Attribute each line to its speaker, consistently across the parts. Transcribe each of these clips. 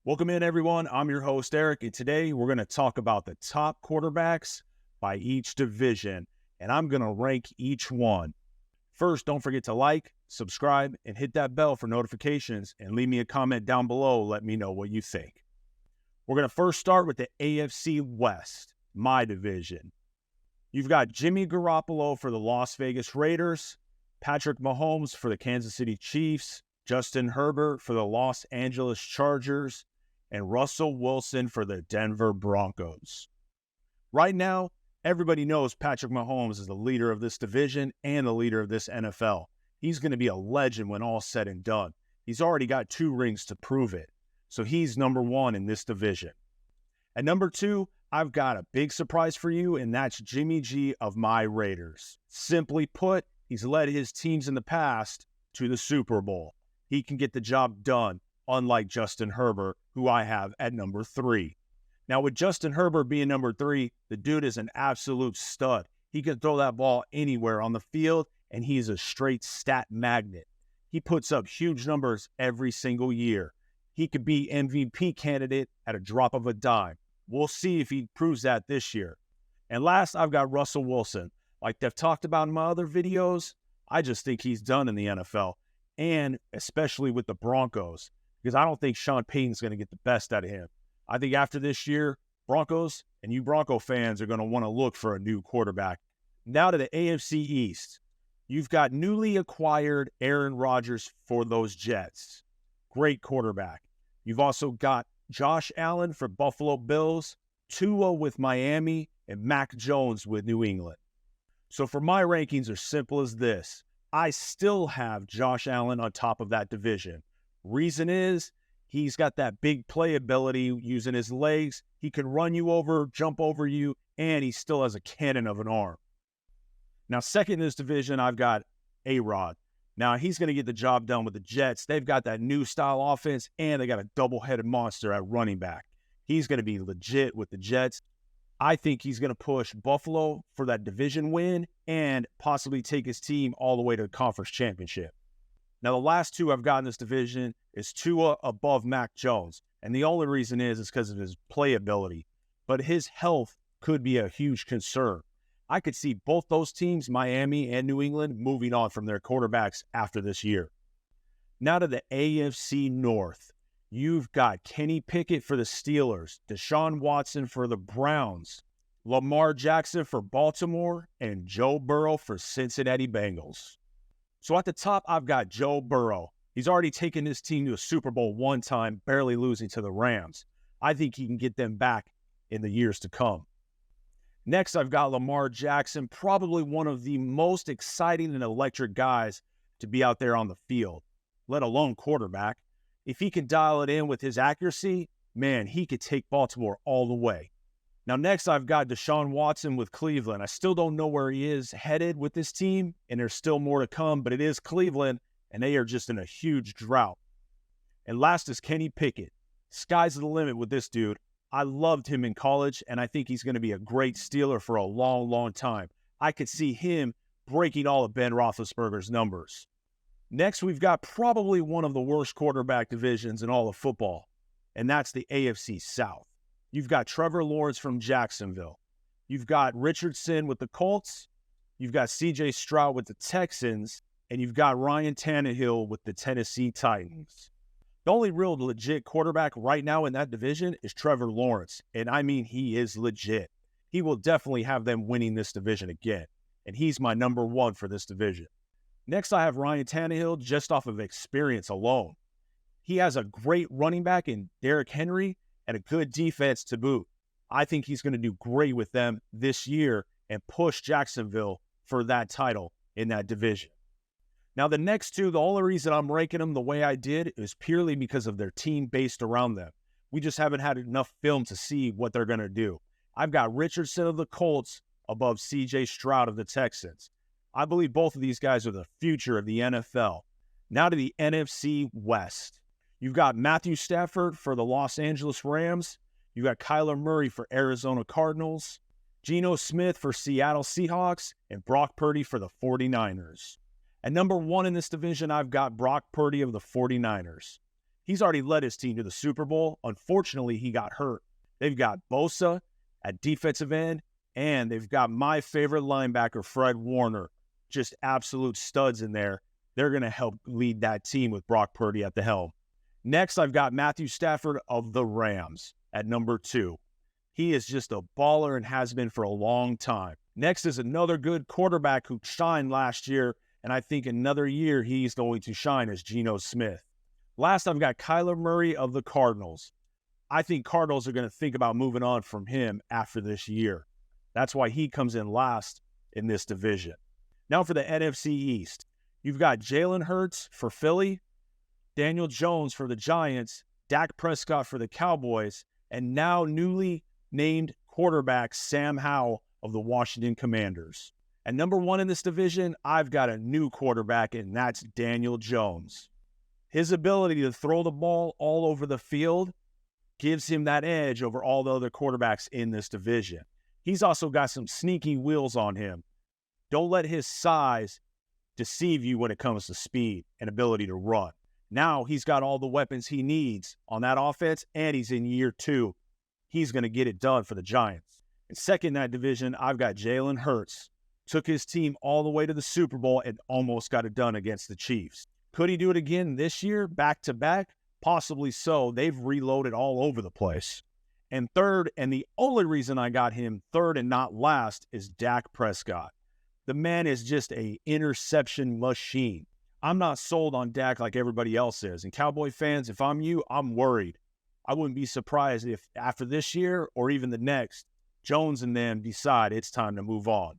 Speaker 1: Welcome in, everyone. I'm your host, Eric, and today we're going to talk about the top quarterbacks by each division, and I'm going to rank each one. First, don't forget to like, subscribe, and hit that bell for notifications, and leave me a comment down below. Let me know what you think. We're going to first start with the AFC West, my division. You've got Jimmy Garoppolo for the Las Vegas Raiders, Patrick Mahomes for the Kansas City Chiefs, Justin Herbert for the Los Angeles Chargers, and Russell Wilson for the Denver Broncos. Right now, everybody knows Patrick Mahomes is the leader of this division and the leader of this NFL. He's going to be a legend when all's said and done. He's already got 2 rings to prove it, so he's number 1 in this division. At number 2, I've got a big surprise for you, and that's Jimmy G of my Raiders. Simply put, he's led his teams in the past to the Super Bowl. He can get the job done, unlike Justin Herbert, who I have at number 3. Now, with Justin Herbert being number 3, the dude is an absolute stud. He can throw that ball anywhere on the field, and he's a straight stat magnet. He puts up huge numbers every single year. He could be MVP candidate at a drop of a dime. We'll see if he proves that this year. And last, I've got Russell Wilson. Like they've talked about in my other videos, I just think he's done in the NFL, and especially with the Broncos, because I don't think Sean Payton's going to get the best out of him. I think after this year, Broncos and you Bronco fans are going to want to look for a new quarterback. Now to the AFC East. You've got newly acquired Aaron Rodgers for those Jets. Great quarterback. You've also got Josh Allen for Buffalo Bills, Tua with Miami, and Mac Jones with New England. So for my rankings are simple as this. I still have Josh Allen on top of that division. Reason is, he's got that big playability using his legs. He can run you over, jump over you, and he still has a cannon of an arm. Now, second in this division, I've got A-Rod. Now, he's going to get the job done with the Jets. They've got that new style offense, and they got a double-headed monster at running back. He's going to be legit with the Jets. I think he's going to push Buffalo for that division win and possibly take his team all the way to the conference championship. Now, the last 2 I've got in this division is Tua above Mac Jones. And the only reason is because of his playability. But his health could be a huge concern. I could see both those teams, Miami and New England, moving on from their quarterbacks after this year. Now to the AFC North. You've got Kenny Pickett for the Steelers, Deshaun Watson for the Browns, Lamar Jackson for Baltimore, and Joe Burrow for Cincinnati Bengals. So at the top, I've got Joe Burrow. He's already taken his team to a Super Bowl 1 time, barely losing to the Rams. I think he can get them back in the years to come. Next, I've got Lamar Jackson, probably one of the most exciting and electric guys to be out there on the field, let alone quarterback. If he can dial it in with his accuracy, man, he could take Baltimore all the way. Now, next, I've got Deshaun Watson with Cleveland. I still don't know where he is headed with this team, and there's still more to come, but it is Cleveland, and they are just in a huge drought. And last is Kenny Pickett. Sky's the limit with this dude. I loved him in college, and I think he's going to be a great Steeler for a long, long time. I could see him breaking all of Ben Roethlisberger's numbers. Next, we've got probably one of the worst quarterback divisions in all of football, and that's the AFC South. You've got Trevor Lawrence from Jacksonville. You've got Richardson with the Colts. You've got C.J. Stroud with the Texans. And you've got Ryan Tannehill with the Tennessee Titans. The only real legit quarterback right now in that division is Trevor Lawrence. And I mean, he is legit. He will definitely have them winning this division again. And he's my number 1 for this division. Next, I have Ryan Tannehill just off of experience alone. He has a great running back in Derrick Henry and a good defense to boot. I think he's going to do great with them this year and push Jacksonville for that title in that division. Now, the next 2, the only reason I'm ranking them the way I did is purely because of their team based around them. We just haven't had enough film to see what they're going to do. I've got Richardson of the Colts above C.J. Stroud of the Texans. I believe both of these guys are the future of the NFL. Now to the NFC West. You've got Matthew Stafford for the Los Angeles Rams. You've got Kyler Murray for Arizona Cardinals, Geno Smith for Seattle Seahawks, and Brock Purdy for the 49ers. At number 1 in this division, I've got Brock Purdy of the 49ers. He's already led his team to the Super Bowl. Unfortunately, he got hurt. They've got Bosa at defensive end, and they've got my favorite linebacker, Fred Warner. Just absolute studs in there. They're going to help lead that team with Brock Purdy at the helm. Next, I've got Matthew Stafford of the Rams at number 2. He is just a baller and has been for a long time. Next is another good quarterback who shined last year, and I think another year he's going to shine as Geno Smith. Last, I've got Kyler Murray of the Cardinals. I think Cardinals are going to think about moving on from him after this year. That's why he comes in last in this division. Now for the NFC East. You've got Jalen Hurts for Philly, Daniel Jones for the Giants, Dak Prescott for the Cowboys, and now newly named quarterback Sam Howell of the Washington Commanders. At number 1 in this division, I've got a new quarterback, and that's Daniel Jones. His ability to throw the ball all over the field gives him that edge over all the other quarterbacks in this division. He's also got some sneaky wheels on him. Don't let his size deceive you when it comes to speed and ability to run. Now he's got all the weapons he needs on that offense, and he's in year 2. He's going to get it done for the Giants. And second in that division, I've got Jalen Hurts. Took his team all the way to the Super Bowl and almost got it done against the Chiefs. Could he do it again this year, back-to-back? Possibly so. They've reloaded all over the place. And third, and the only reason I got him third and not last, is Dak Prescott. The man is just an interception machine. I'm not sold on Dak like everybody else is. And Cowboy fans, if I'm you, I'm worried. I wouldn't be surprised if after this year or even the next, Jones and them decide it's time to move on.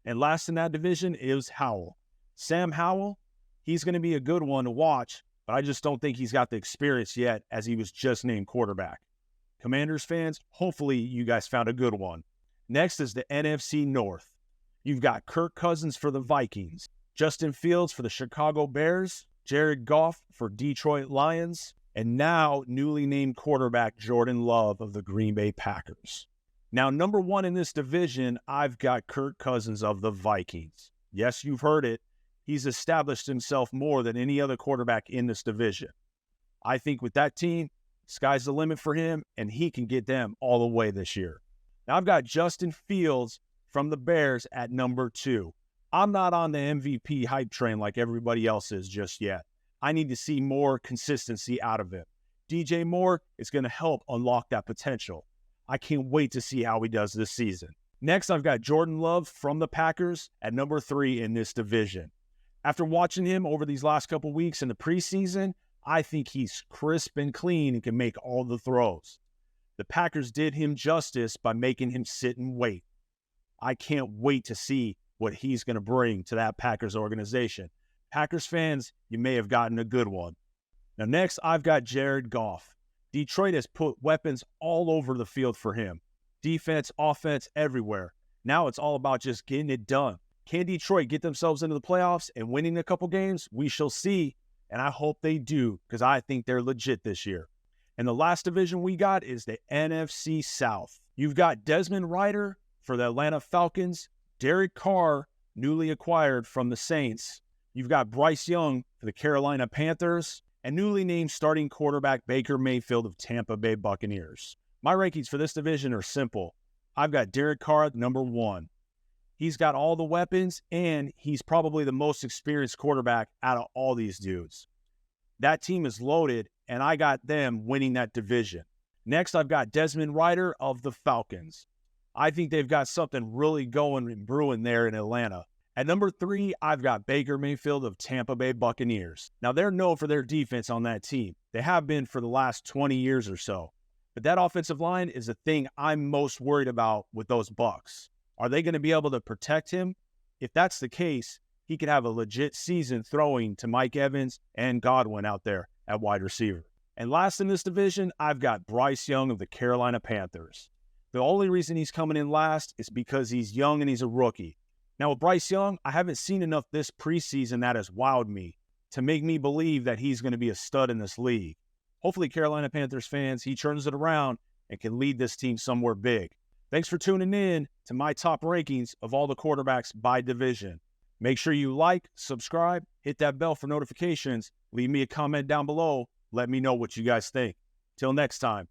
Speaker 1: And last in that division is Howell. Sam Howell, he's going to be a good one to watch, but I just don't think he's got the experience yet as he was just named quarterback. Commanders fans, hopefully you guys found a good one. Next is the NFC North. You've got Kirk Cousins for the Vikings, Justin Fields for the Chicago Bears, Jared Goff for Detroit Lions, and now newly named quarterback Jordan Love of the Green Bay Packers. Now, number 1 in this division, I've got Kirk Cousins of the Vikings. Yes, you've heard it. He's established himself more than any other quarterback in this division. I think with that team, sky's the limit for him, and he can get them all the way this year. Now, I've got Justin Fields from the Bears at number 2. I'm not on the MVP hype train like everybody else is just yet. I need to see more consistency out of him. DJ Moore is going to help unlock that potential. I can't wait to see how he does this season. Next, I've got Jordan Love from the Packers at number 3 in this division. After watching him over these last couple weeks in the preseason, I think he's crisp and clean and can make all the throws. The Packers did him justice by making him sit and wait. I can't wait to see what he's going to bring to that Packers organization. Packers fans, you may have gotten a good one. Now next, I've got Jared Goff. Detroit has put weapons all over the field for him. Defense, offense, everywhere. Now it's all about just getting it done. Can Detroit get themselves into the playoffs and winning a couple games? We shall see, and I hope they do because I think they're legit this year. And the last division we got is the NFC South. You've got Desmond Ridder for the Atlanta Falcons, Derek Carr, newly acquired from the Saints. You've got Bryce Young for the Carolina Panthers, and newly named starting quarterback Baker Mayfield of Tampa Bay Buccaneers. My rankings for this division are simple. I've got Derek Carr at number 1. He's got all the weapons, and he's probably the most experienced quarterback out of all these dudes. That team is loaded, and I got them winning that division. Next, I've got Desmond Ridder of the Falcons. I think they've got something really going and brewing there in Atlanta. At number 3, I've got Baker Mayfield of Tampa Bay Buccaneers. Now, they're known for their defense on that team. They have been for the last 20 years or so. But that offensive line is the thing I'm most worried about with those Bucs. Are they going to be able to protect him? If that's the case, he could have a legit season throwing to Mike Evans and Godwin out there at wide receiver. And last in this division, I've got Bryce Young of the Carolina Panthers. The only reason he's coming in last is because he's young and he's a rookie. Now, with Bryce Young, I haven't seen enough this preseason that has wowed me to make me believe that he's going to be a stud in this league. Hopefully, Carolina Panthers fans, he turns it around and can lead this team somewhere big. Thanks for tuning in to my top rankings of all the quarterbacks by division. Make sure you like, subscribe, hit that bell for notifications, leave me a comment down below. Let me know what you guys think. Till next time.